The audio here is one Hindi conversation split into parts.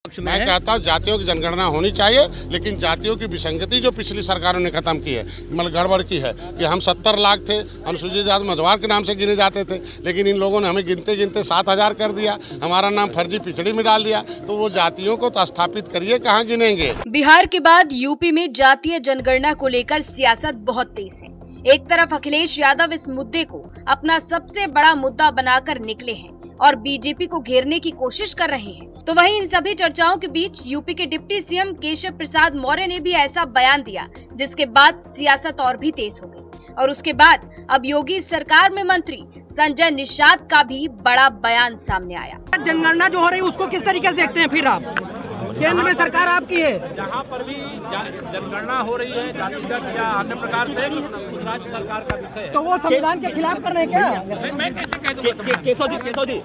मैं कहता हूँ जातियों की जनगणना होनी चाहिए, लेकिन जातियों की विसंगति जो पिछली सरकारों ने खत्म की है, मतलब गड़बड़ की है कि हम 70 लाख थे, अनुसूचित जाति मझवार के नाम से गिने जाते थे, लेकिन इन लोगों ने हमें गिनते गिनते 7000 कर दिया, हमारा नाम फर्जी पिछड़ी में डाल दिया। तो वो जातियों को तो स्थापित करिए, कहाँ गिनेंगे। बिहार के बाद यूपी में जातीय जनगणना को लेकर सियासत बहुत तेज है। एक तरफ अखिलेश यादव इस मुद्दे को अपना सबसे बड़ा मुद्दा बनाकर निकले हैं और बीजेपी को घेरने की कोशिश कर रहे हैं, तो वहीं इन सभी चर्चाओं के बीच यूपी के डिप्टी सीएम केशव प्रसाद मौर्य ने भी ऐसा बयान दिया जिसके बाद सियासत और भी तेज हो गई। और उसके बाद अब योगी सरकार में मंत्री संजय निषाद का भी बड़ा बयान सामने आया। जनगणना जो हो रही है उसको किस तरीके से देखते हैं? फिर आप केंद्र में सरकार आपकी है, जहाँ पर भी जनगणना हो रही है जातिगत या अन्य प्रकार से, उस राज्य सरकार का विषय है। तो वो संविधान के खिलाफ कर रहे हैं क्या? मैं कैसे कह दूंगा? केशव जी,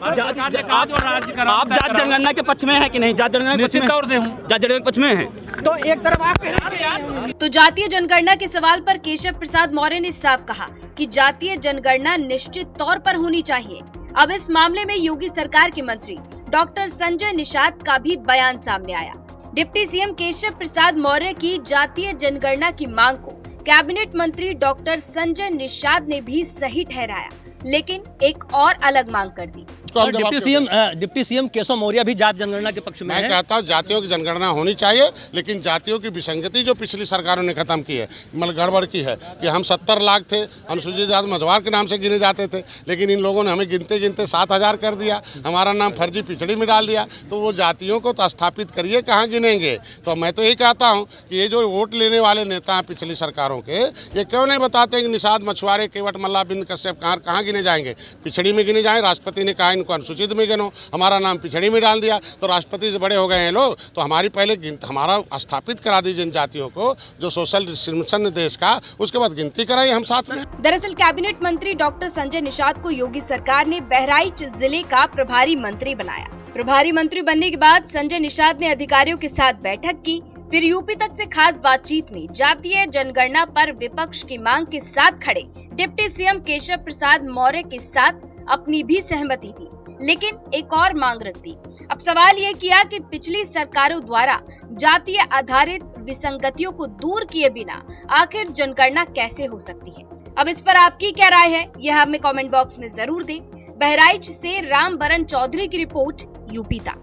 आप जाति जनगणना के पक्ष में है कि नहीं? जाति जनगणना निश्चित तौर से हूँ, जाति जनगणना के पक्ष में है। तो एक तरफ आप कह रहे हैं। तो जातीय जनगणना के सवाल पर केशव प्रसाद मौर्य ने साफ कहा कि जातीय जनगणना निश्चित तौर पर होनी चाहिए। अब इस मामले में योगी सरकार के मंत्री डॉक्टर संजय निषाद का भी बयान सामने आया। डिप्टी सीएम केशव प्रसाद मौर्य की जातीय जनगणना की मांग को कैबिनेट मंत्री डॉक्टर संजय निषाद ने भी सही ठहराया, लेकिन एक और अलग मांग कर दी। डिप्टी सीएम केशव मौर्य भी जाति जनगणना के पक्ष में है। मैं कहता हूँ जातियों की जनगणना होनी चाहिए, लेकिन जातियों की विसंगति जो पिछली सरकारों ने खत्म की है, मतलब गड़बड़ की है कि हम 70 लाख थे, अनुसूचित जाति मझवार के नाम से गिने जाते थे, लेकिन इन लोगों ने हमें गिनते गिनते 7000 कर दिया, हमारा नाम फर्जी पिछड़ी में डाल दिया। तो वो जातियों को तो स्थापित करिए, कहाँ गिनेंगे। तो मैं तो यही कहता हूँ कि ये जो वोट लेने वाले नेता हैं पिछली सरकारों के, ये क्यों नहीं बताते कि निषाद, मछुआरे, केवट, मल्ला, बिंद, कश्यप कहाँ गिने जाएंगे? पिछड़ी में गिने जाए। राष्ट्रपति ने कहा इनको अनुसूचित में गिनो, हमारा नाम पिछड़ी में डाल दिया। तो राष्ट्रपति से बड़े हो गए हैं लोग, तो हमारी पहले हमारा स्थापित करा दीजिए इन जातियों को, जो सोशल डिस्ट्रीब्यूशन देश का, उसके बाद गिनती कराइए हम साथ में। दरअसल कैबिनेट मंत्री डॉक्टर संजय निषाद को योगी सरकार ने बहराइच जिले का प्रभारी मंत्री बनाया। प्रभारी मंत्री बनने के बाद संजय निषाद ने अधिकारियों के साथ बैठक की। फिर यूपी तक से खास बातचीत में जातीय जनगणना पर विपक्ष की मांग के साथ खड़े डिप्टी सीएम केशव प्रसाद मौर्य के साथ अपनी भी सहमति थी, लेकिन एक और मांग रख दी। अब सवाल ये किया कि पिछली सरकारों द्वारा जातीय आधारित विसंगतियों को दूर किए बिना आखिर जनगणना कैसे हो सकती है। अब इस पर आपकी क्या राय है, यह हमें कमेंट बॉक्स में जरूर दें। बहराइच से रामबरन चौधरी की रिपोर्ट, यूपी तक।